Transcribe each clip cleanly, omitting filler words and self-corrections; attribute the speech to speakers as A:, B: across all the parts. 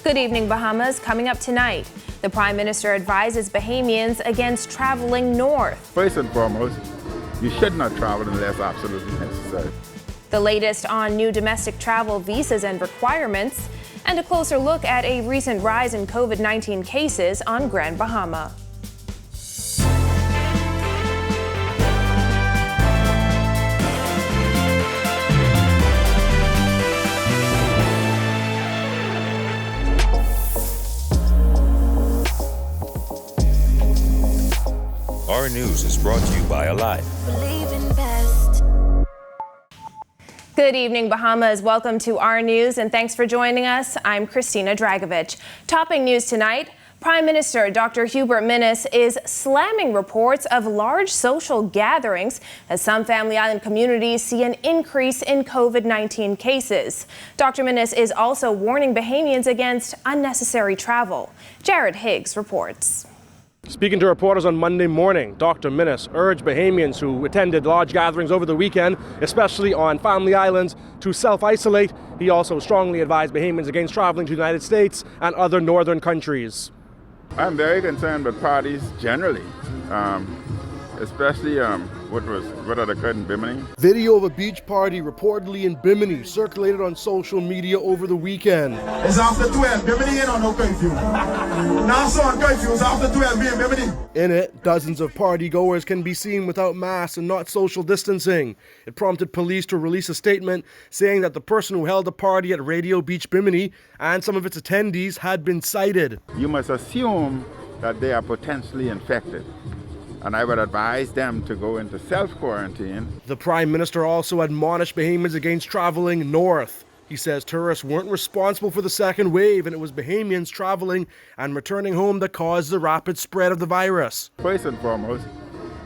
A: Good evening, Bahamas. Coming up tonight, the Prime Minister advises Bahamians against traveling north.
B: First and foremost, you should not travel unless absolutely necessary.
A: The latest on new domestic travel visas and requirements, and a closer look at a recent rise in COVID-19 cases on Grand Bahama.
C: Our News is brought to you by Alive.
A: Good evening, Bahamas. Welcome to Our News, and thanks for joining us. I'm Christina Dragovich. Topping news tonight, Prime Minister Dr. Hubert Minnis is slamming reports of large social gatherings as some Family Island communities see an increase in COVID-19 cases. Dr. Minnis is also warning Bahamians against unnecessary travel. Jared Higgs reports.
D: Speaking to reporters on Monday morning, Dr. Minnis urged Bahamians who attended large gatherings over the weekend, especially on Family Islands, to self-isolate. He also strongly advised Bahamians against traveling to the United States and other northern countries.
B: I'm very concerned with parties generally, especially what had occurred in Bimini.
E: Video of a beach party reportedly in Bimini circulated on social media over the weekend.
F: It's after 12. Bimini ain't on no curfew. Nassau on curfew is after 12 in Bimini.
E: In it, dozens of party-goers can be seen without masks and not social distancing. It prompted police to release a statement saying that the person who held the party at Radio Beach Bimini and some of its attendees had been cited.
B: You must assume that they are potentially infected, and I would advise them to go into self-quarantine.
E: The Prime Minister also admonished Bahamians against traveling north. He says tourists weren't responsible for the second wave, and it was Bahamians traveling and returning home that caused the rapid spread of the virus.
B: First and foremost,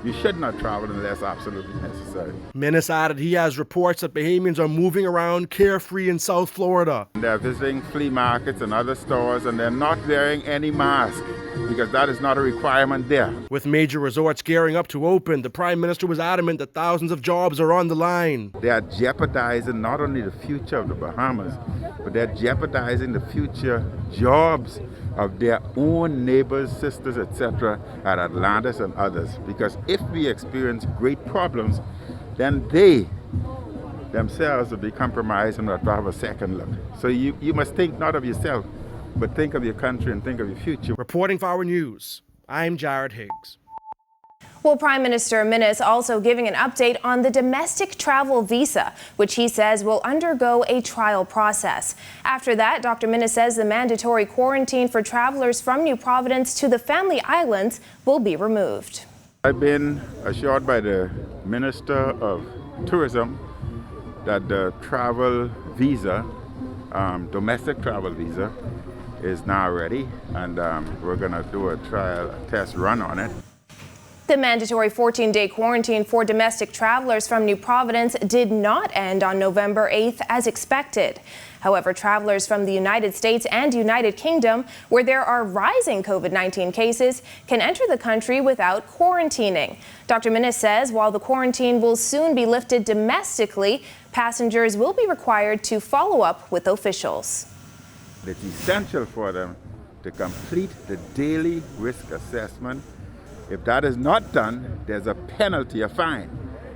B: you should not travel unless absolutely necessary.
E: Minnis added he has reports that Bahamians are moving around carefree in South Florida.
B: They're visiting flea markets and other stores, and they're not wearing any mask because that is not a requirement there.
E: With major resorts gearing up to open, the Prime Minister was adamant that thousands of jobs are on the line.
B: They are jeopardizing not only the future of the Bahamas, but they're jeopardizing the future jobs of their own neighbors, sisters, etc. at Atlantis and others. Because if we experience great problems, then they themselves will be compromised and will have a second look. So you must think not of yourself, but think of your country and think of your future.
E: Reporting for Our News, I'm Jared Higgs.
A: Well, Prime Minister Minnis also giving an update on the domestic travel visa, which he says will undergo a trial process. After that, Dr. Minnis says the mandatory quarantine for travelers from New Providence to the Family Islands will be removed.
B: I've been assured by the Minister of Tourism that the travel visa, domestic travel visa, is now ready, and we're going to do a test run on it.
A: The mandatory 14-day quarantine for domestic travelers from New Providence did not end on November 8th as expected. However, travelers from the United States and United Kingdom, where there are rising COVID-19 cases, can enter the country without quarantining. Dr. Minnis says while the quarantine will soon be lifted domestically, passengers will be required to follow up with officials.
B: It's essential for them to complete the daily risk assessment. If that is not done, there's a penalty, a fine.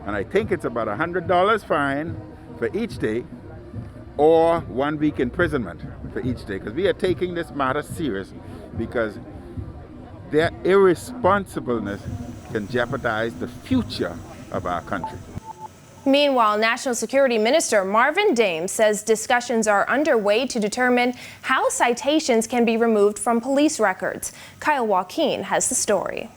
B: And I think it's about $100 fine for each day or 1 week imprisonment for each day. Because we are taking this matter serious because their irresponsibleness can jeopardize the future of our country.
A: Meanwhile, National Security Minister Marvin Dames says discussions are underway to determine how citations can be removed from police records. Kyle Joaquin has the story.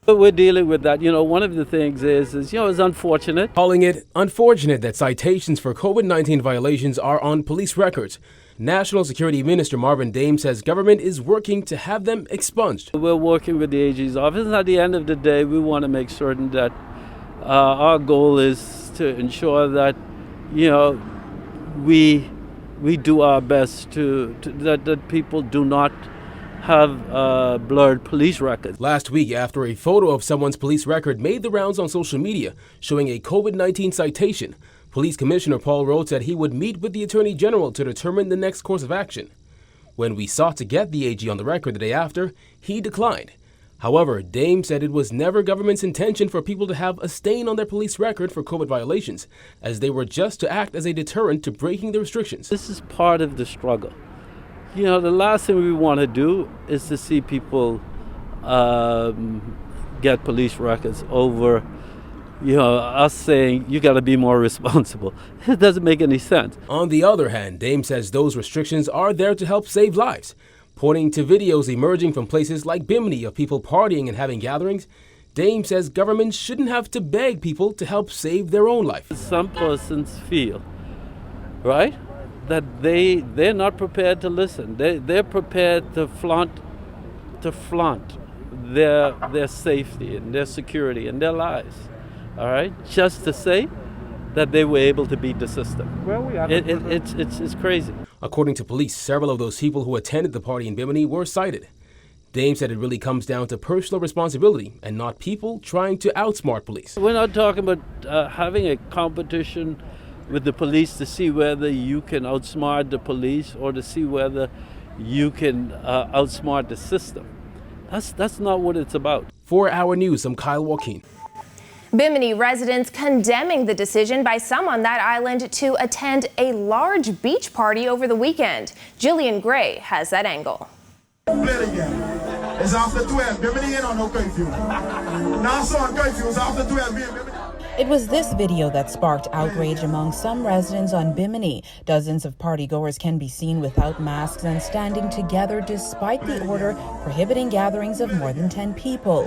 G: But we're dealing with that. One of the things is it's unfortunate.
H: Calling it unfortunate that citations for COVID-19 violations are on police records. National Security Minister Marvin Dames says government is working to have them expunged.
G: We're working with the AG's office. At the end of the day, we want to make certain that our goal is to ensure that, we do our best that people do not have blurred police records.
H: Last week, after a photo of someone's police record made the rounds on social media showing a COVID-19 citation, Police Commissioner Paul Rhodes said he would meet with the Attorney General to determine the next course of action. When we sought to get the AG on the record the day after, he declined. However, Dame said it was never government's intention for people to have a stain on their police record for COVID violations, as they were just to act as a deterrent to breaking the restrictions.
G: This is part of the struggle. You know, the last thing we want to do is to see people get police records over, us saying you got to be more responsible. It doesn't make any sense.
H: On the other hand, Dame says those restrictions are there to help save lives. Pointing to videos emerging from places like Bimini of people partying and having gatherings, Dame says government shouldn't have to beg people to help save their own life.
G: Some persons feel, right, that they're not prepared to listen. They're prepared to flaunt their safety and their security and their lives, all right, just to say that they were able to beat the system. Well, it's crazy.
H: According to police, several of those people who attended the party in Bimini were cited. Dame said it really comes down to personal responsibility and not people trying to outsmart police.
G: We're not talking about having a competition with the police to see whether you can outsmart the police or to see whether you can outsmart the system. That's not what it's about.
H: For Our News, I'm Kyle Joaquin.
A: Bimini residents condemning the decision by some on that island to attend a large beach party over the weekend. Jillian Gray has that angle.
F: It's after 12. Bimini ain't on no curfew. Now it's on curfew. It's after 12.
I: It was this video that sparked outrage among some residents on Bimini. Dozens of partygoers can be seen without masks and standing together despite the order prohibiting gatherings of more than 10 people.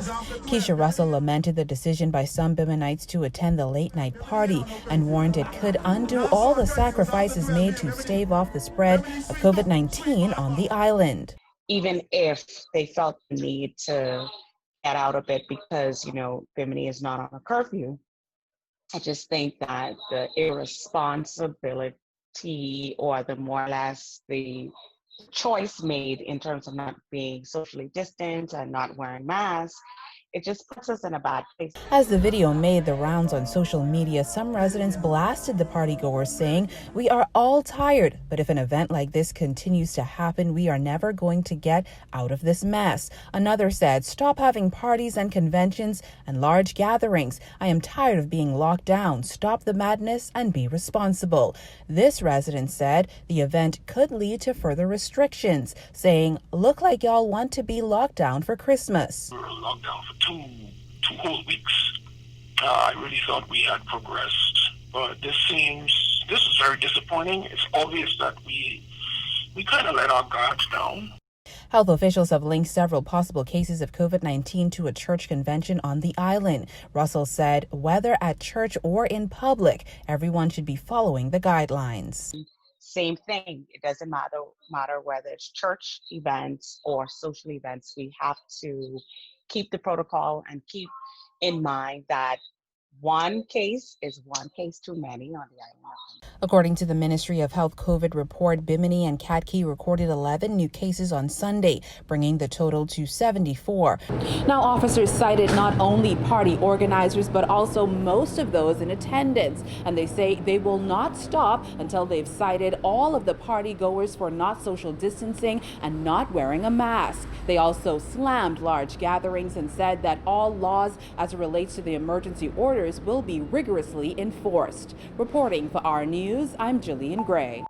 I: Keisha Russell lamented the decision by some Biminites to attend the late-night party and warned it could undo all the sacrifices made to stave off the spread of COVID-19 on the island.
J: Even if they felt the need to get out a bit because, Bimini is not on a curfew, I just think that the irresponsibility or the choice made in terms of not being socially distant and not wearing masks, it just puts us in a bad place.
I: As the video made the rounds on social media, some residents blasted the partygoers, saying, "We are all tired, but if an event like this continues to happen, we are never going to get out of this mess." Another said, "Stop having parties and conventions and large gatherings. I am tired of being locked down. Stop the madness and be responsible." This resident said the event could lead to further restrictions, saying, "Look like y'all want to be locked down for Christmas."
K: We were locked down for two whole weeks. I really thought we had progressed, but this is very disappointing. It's obvious that we kind of let our guards down.
I: Health officials have linked several possible cases of COVID-19 to a church convention on the island. Russell said, whether at church or in public, everyone should be following the guidelines.
J: Same thing. It doesn't matter whether it's church events or social events. We have to keep the protocol and keep in mind that one case is one case too many on the island.
I: According to the Ministry of Health COVID report, Bimini and Cat Cay recorded 11 new cases on Sunday, bringing the total to 74. Now, officers cited not only party organizers, but also most of those in attendance. And they say they will not stop until they've cited all of the party goers for not social distancing and not wearing a mask. They also slammed large gatherings and said that all laws as it relates to the emergency orders will be rigorously enforced. Reporting for Our News, I'm Jillian Gray.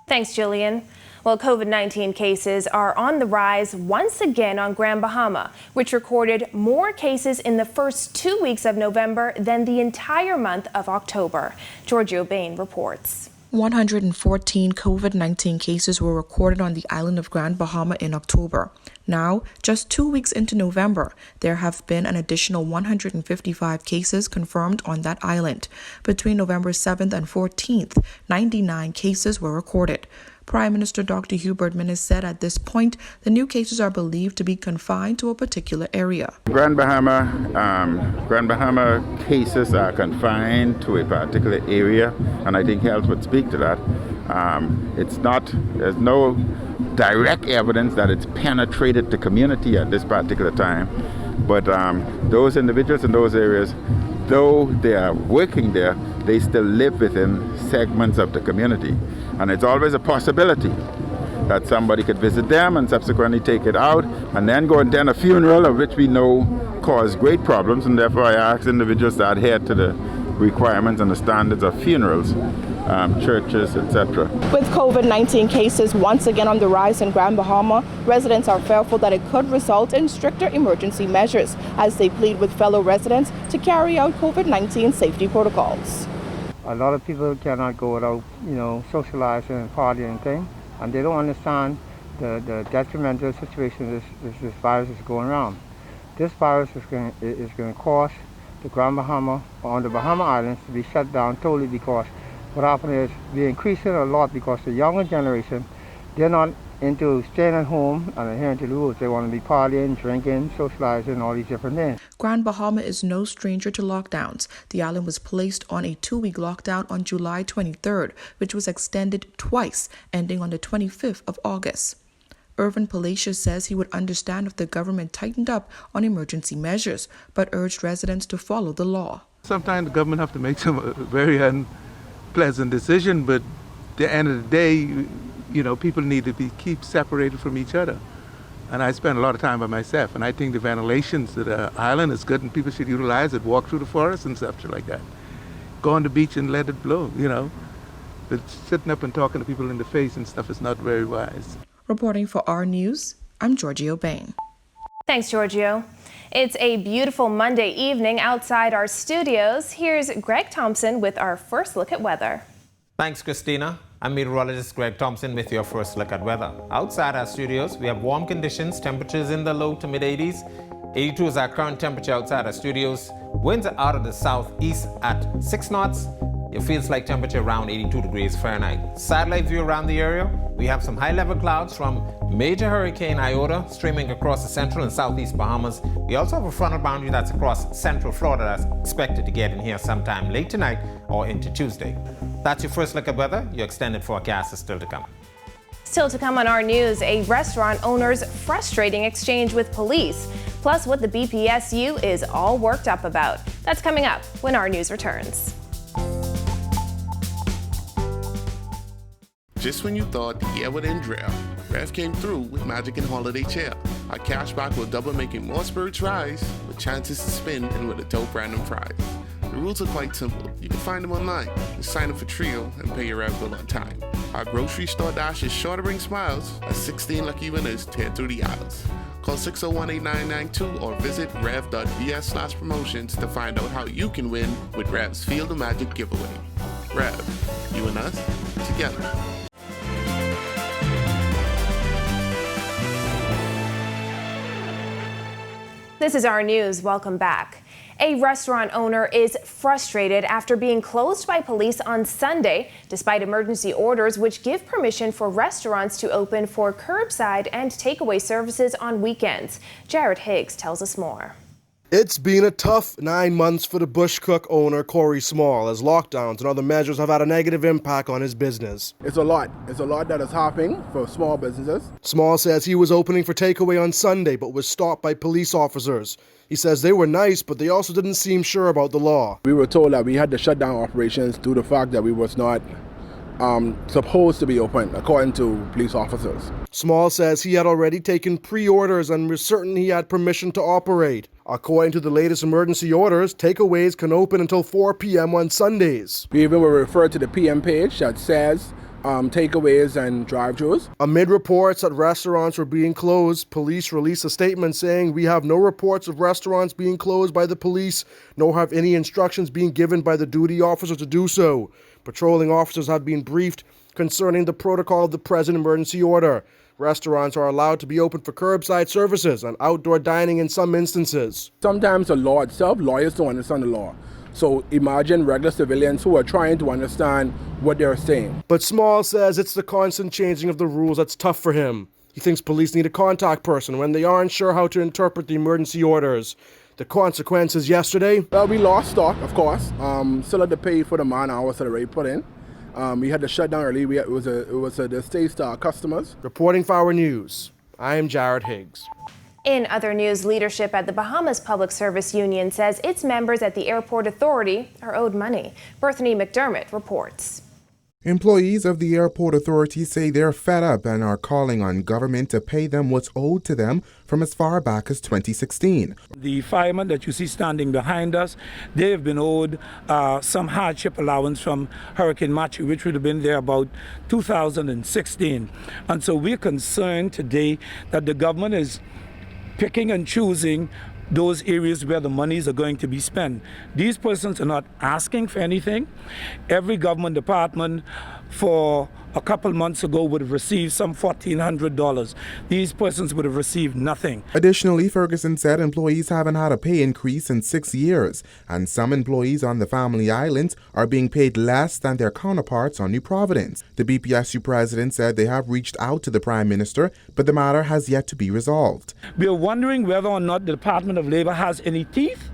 A: Thanks, Jillian. Well, COVID-19 cases are on the rise once again on Grand Bahama, which recorded more cases in the first 2 weeks of November than the entire month of October. Giorgio Bain reports.
L: 114 COVID-19 cases were recorded on the island of Grand Bahama in October. Now, just 2 weeks into November, there have been an additional 155 cases confirmed on that island. Between November 7th and 14th, 99 cases were recorded. Prime Minister Dr. Hubert Minnis said at this point, the new cases are believed to be confined to a particular area.
B: Grand Bahama cases are confined to a particular area, and I think health would speak to that. There's no direct evidence that it's penetrated the community at this particular time, but those individuals in those areas, though they are working there, they still live within segments of the community. And it's always a possibility that somebody could visit them and subsequently take it out and then go and attend a funeral, of which we know cause great problems, and therefore I ask individuals to adhere to the requirements and the standards of funerals, churches, etc.
M: With COVID-19 cases once again on the rise in Grand Bahama, residents are fearful that it could result in stricter emergency measures as they plead with fellow residents to carry out COVID-19 safety protocols.
N: A lot of people cannot go without, socializing and partying and things, and they don't understand the detrimental situation this virus is going around. This virus is going to cause the Grand Bahama on the Bahama Islands to be shut down totally, because what happened is we're increasing a lot because the younger generation, they're not into staying at home and adhering to the rules. They want to be partying, drinking, socializing, all these different things.
L: Grand Bahama is no stranger to lockdowns. The island was placed on a 2-week lockdown on July 23rd, which was extended twice, ending on the 25th of August. Irvin Palacios says he would understand if the government tightened up on emergency measures, but urged residents to follow the law.
O: Sometimes the government have to make some very unpleasant decision, but at the end of the day, people need to keep separated from each other. And I spend a lot of time by myself, and I think the ventilation to the island is good, and people should utilize it, walk through the forest and stuff like that. Go on the beach and let it blow, But sitting up and talking to people in the face and stuff is not very wise.
L: Reporting for Our News, I'm Giorgio Bain.
A: Thanks, Giorgio. It's a beautiful Monday evening outside our studios. Here's Greg Thompson with our first look at weather.
P: Thanks, Christina. I'm meteorologist Greg Thompson with your first look at weather. Outside our studios, we have warm conditions, temperatures in the low to mid 80s. 82 is our current temperature outside our studios. Winds are out of the southeast at 6 knots. It feels like temperature around 82 degrees Fahrenheit. Satellite view around the area, we have some high-level clouds from major hurricane Iota streaming across the central and southeast Bahamas. We also have a frontal boundary that's across central Florida that's expected to get in here sometime late tonight or into Tuesday. That's your first look at weather. Your extended forecast is still to come.
A: Still to come on Our News, a restaurant owner's frustrating exchange with police, plus what the BPSU is all worked up about. That's coming up when Our News returns.
Q: Just when you thought the year would end drought, Rev came through with Magic and Holiday Chill. Our cashback will double, making more spirits rise, with chances to spin and with a dope random prize. The rules are quite simple. You can find them online. Just sign up for Trio and pay your Rev bill on time. Our grocery store dash is sure to bring smiles as 16 lucky winners tear through the aisles. Call 601-8992 or visit rev.vs/promotions to find out how you can win with Rev's Field of Magic giveaway. Rev, you and us, together.
A: This is Our News. Welcome back. A restaurant owner is frustrated after being closed by police on Sunday, despite emergency orders which give permission for restaurants to open for curbside and takeaway services on weekends. Jared Higgs tells us more.
E: It's been a tough 9 months for the Bush Cook owner, Corey Small, as lockdowns and other measures have had a negative impact on his business.
R: It's a lot that is happening for small businesses.
E: Small says he was opening for takeaway on Sunday, but was stopped by police officers. He says they were nice, but they also didn't seem sure about the law.
R: We were told that we had to shut down operations due to the fact that we was not supposed to be open, according to police officers.
E: Small says he had already taken pre-orders and was certain he had permission to operate. According to the latest emergency orders, takeaways can open until 4 p.m. on Sundays.
R: We even were referred to the PM page that says takeaways and drive-thrus.
E: Amid reports that restaurants were being closed, police released a statement saying, "We have no reports of restaurants being closed by the police, nor have any instructions being given by the duty officer to do so." Patrolling officers have been briefed concerning the protocol of the present emergency order. Restaurants are allowed to be open for curbside services and outdoor dining in some instances.
R: Sometimes the law itself, lawyers don't understand the law. So imagine regular civilians who are trying to understand what they're saying.
E: But Small says it's the constant changing of the rules that's tough for him. He thinks police need a contact person when they aren't sure how to interpret the emergency orders. The consequences yesterday?
R: Well, we lost stock, of course. Still had to pay for the man hours that already put in. We had to shut down early. It was a distaste to our customers.
E: Reporting for Our News, I am Jared Higgs.
A: In other news, leadership at the Bahamas Public Service Union says its members at the Airport Authority are owed money. Bethany McDermott reports.
S: Employees of the airport authority say they're fed up and are calling on government to pay them what's owed to them from as far back as 2016.
T: The firemen that you see standing behind us, they have been owed some hardship allowance from Hurricane Matthew, which would have been there about 2016. And so we're concerned today that the government is picking and choosing those areas where the monies are going to be spent. These persons are not asking for anything. Every government department for a couple months ago would have received some $1,400. These persons would have received nothing.
S: Additionally, Ferguson said employees haven't had a pay increase in 6 years, and some employees on the Family Islands are being paid less than their counterparts on New Providence. The BPSU president said they have reached out to the Prime Minister, but the matter has yet to be resolved.
T: We are wondering whether or not the Department of Labor has any teeth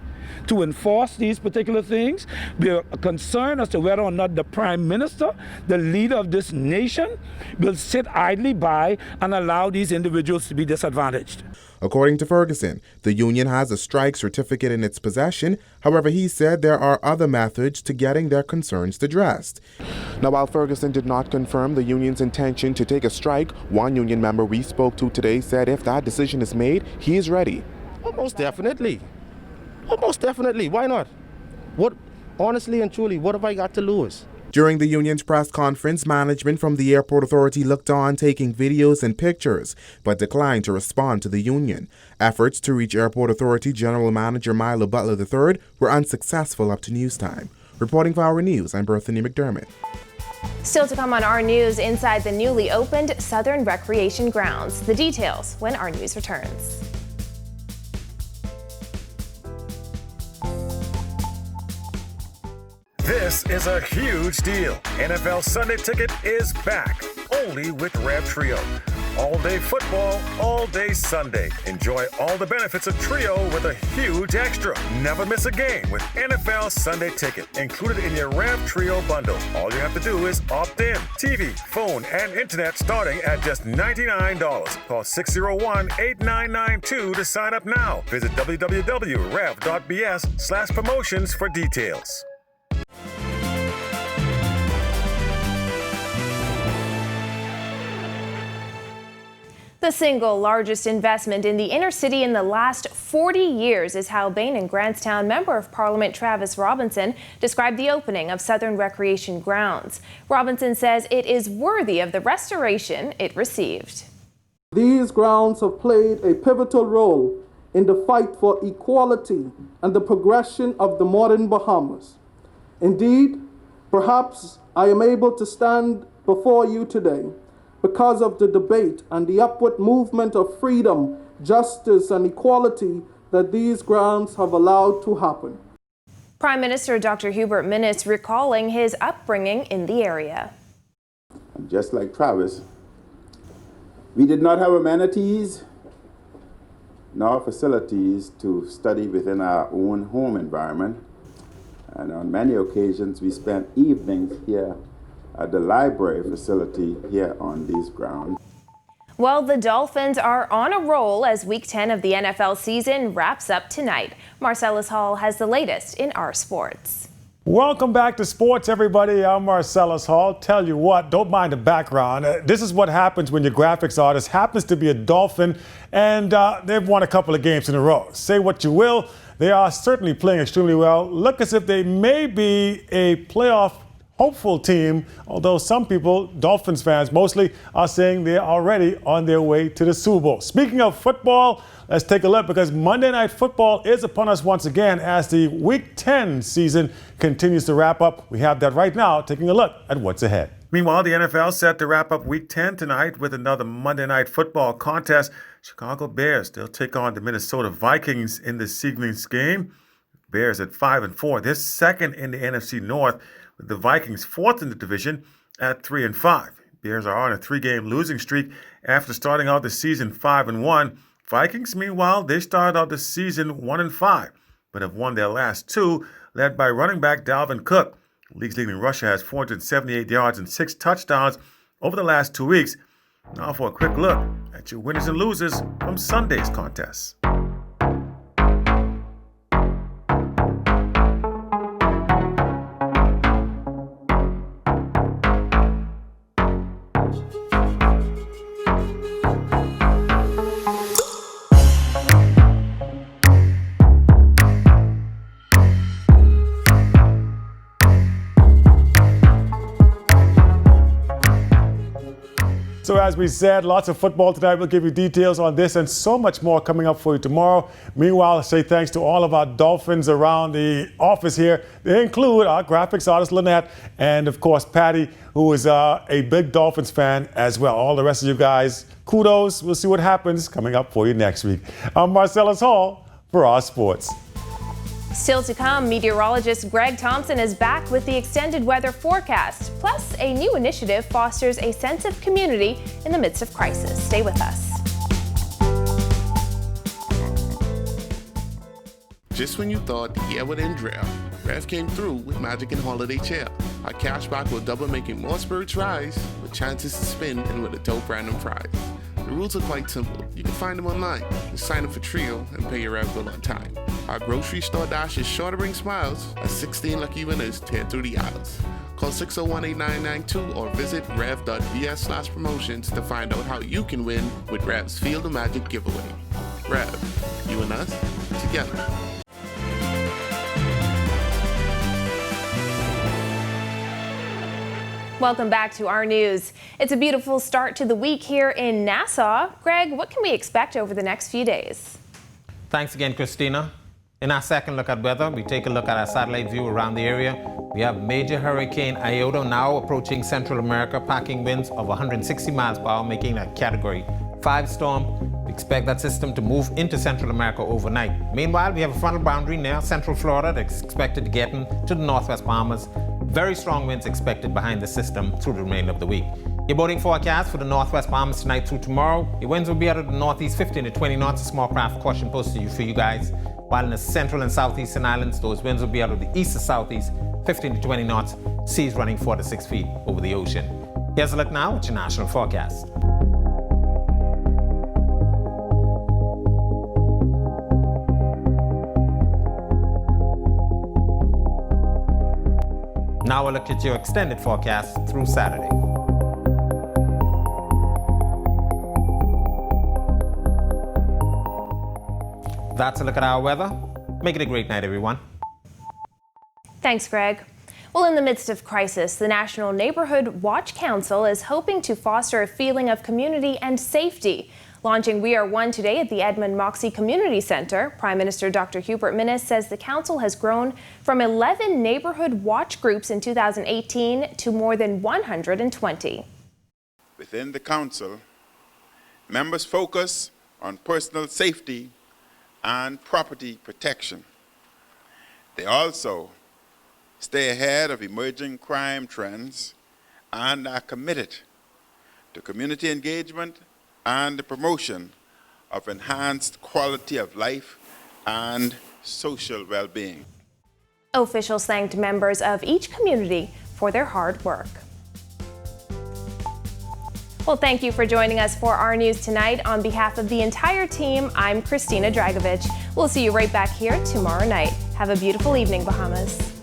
T: to enforce these particular things. We are concerned as to whether or not the Prime Minister, the leader of this nation, will sit idly by and allow these individuals to be disadvantaged.
S: According to Ferguson, the union has a strike certificate in its possession. However, he said there are other methods to getting their concerns addressed. Now, while Ferguson did not confirm the union's intention to take a strike, one union member we spoke to today said if that decision is made, he is ready.
D: Most definitely. Most definitely. Why not? Honestly and truly, what have I got to lose?
S: During the union's press conference, management from the airport authority looked on taking videos and pictures, but declined to respond to the union. Efforts to reach airport authority general manager Milo Butler III were unsuccessful up to news time. Reporting for Our News, I'm Berthany McDermott.
A: Still to come on Our News, inside the newly opened Southern Recreation Grounds. The details when Our News returns.
U: This is a huge deal. NFL Sunday Ticket is back, only with Rev Trio. All day football, all day Sunday. Enjoy all the benefits of Trio with a huge extra. Never miss a game with NFL Sunday Ticket, included in your Rev Trio bundle. All you have to do is opt in. TV, phone, and internet starting at just $99. Call 601-8992 to sign up now. Visit www.rev.bs/promotions for details.
A: The single largest investment in the inner city in the last 40 years is how Bain and Grantstown Member of Parliament Travis Robinson described the opening of Southern Recreation Grounds. Robinson says it is worthy of the restoration it received.
V: These grounds have played a pivotal role in the fight for equality and the progression of the modern Bahamas. Indeed, perhaps I am able to stand before you today because of the debate and the upward movement of freedom, justice, and equality that these grounds have allowed to happen.
A: Prime Minister Dr. Hubert Minnis recalling his upbringing in the area.
B: Just like Travis, we did not have amenities nor facilities to study within our own home environment. And on many occasions, we spent evenings here at the library facility here on these grounds.
A: Well, the Dolphins are on a roll as Week 10 of the NFL season wraps up tonight. Marcellus Hall has the latest in our sports.
W: Welcome back to sports, everybody. I'm Marcellus Hall. Tell you what, don't mind the background. This is what happens when your graphics artist happens to be a Dolphin, and they've won a couple of games in a row. Say what you will, they are certainly playing extremely well. Look as if they may be a playoff hopeful team, although some people, Dolphins fans mostly, are saying they're already on their way to the Super Bowl. Speaking of football, let's take a look because Monday Night Football is upon us once again as the Week 10 season continues to wrap up. We have that right now, taking a look at what's ahead. Meanwhile, the NFL set to wrap up Week 10 tonight with another Monday Night Football contest. Chicago Bears, they'll take on the Minnesota Vikings in this evening's game. Bears at 5-4. They're second in the NFC North, with the Vikings fourth in the division at 3-5. Bears are on a 3-game losing streak after starting out the season 5-1. Vikings, meanwhile, they started out the season 1-5, but have won their last two, led by running back Dalvin Cook. The league's leading rusher has 478 yards and 6 touchdowns over the last 2 weeks. Now for a quick look at your winners and losers from Sunday's contests. So as we said, lots of football tonight. We'll give you details on this and so much more coming up for you tomorrow. Meanwhile, I say thanks to all of our Dolphins around the office here. They include our graphics artist, Lynette, and of course, Patty, who is a big Dolphins fan as well. All the rest of you guys, kudos. We'll see what happens coming up for you next week. I'm Marcellus Hall for Our Sports.
A: Still to come, meteorologist Greg Thompson is back with the extended weather forecast. Plus, a new initiative fosters a sense of community in the midst of crisis. Stay with us.
Q: Just when you thought the year would end dry, Rev came through with Magic and Holiday Cheer. Our cashback will double, making more spirits rise, with chances to spin and with a dope random prize. The rules are quite simple. You can find them online. Just sign up for Trio and pay your Rev bill on time. Our grocery store dash is sure to bring smiles as 16 lucky winners tear through the aisles. Call 601-8992 or visit rev.vs/promotions to find out how you can win with Rev's Field of Magic giveaway. Rev, you and us, together.
A: Welcome back to Our News. It's a beautiful start to the week here in Nassau. Greg, what can we expect over the next few days?
P: Thanks again, Christina. In our second look at weather, we take a look at our satellite view around the area. We have major Hurricane Iota now approaching Central America, packing winds of 160 miles per hour, making a Category 5 storm. We expect that system to move into Central America overnight. Meanwhile, we have a frontal boundary near Central Florida that's expected to get into the Northwest Bahamas. Very strong winds expected behind the system through the remainder of the week. Your boating forecast for the Northwest Bahamas tonight through tomorrow. Your winds will be out of the northeast 15 to 20 knots. A small craft caution posted for you guys. While in the central and southeastern islands, those winds will be out of the east to southeast 15 to 20 knots. Seas running 4 to 6 feet over the ocean. Here's a look now at your national forecast. Now we'll look at your extended forecast through Saturday. That's a look at our weather. Make it a great night, everyone.
A: Thanks, Greg. Well, in the midst of crisis, the National Neighborhood Watch Council is hoping to foster a feeling of community and safety. Launching We Are One today at the Edmund Moxie Community Center, Prime Minister Dr. Hubert Minnis says the council has grown from 11 neighborhood watch groups in 2018 to more than 120.
B: Within the council, members focus on personal safety and property protection. They also stay ahead of emerging crime trends and are committed to community engagement and the promotion of enhanced quality of life and social well-being.
A: Officials thanked members of each community for their hard work. Well, thank you for joining us for Our News tonight. On behalf of the entire team, I'm Christina Dragovich. We'll see you right back here tomorrow night. Have a beautiful evening, Bahamas.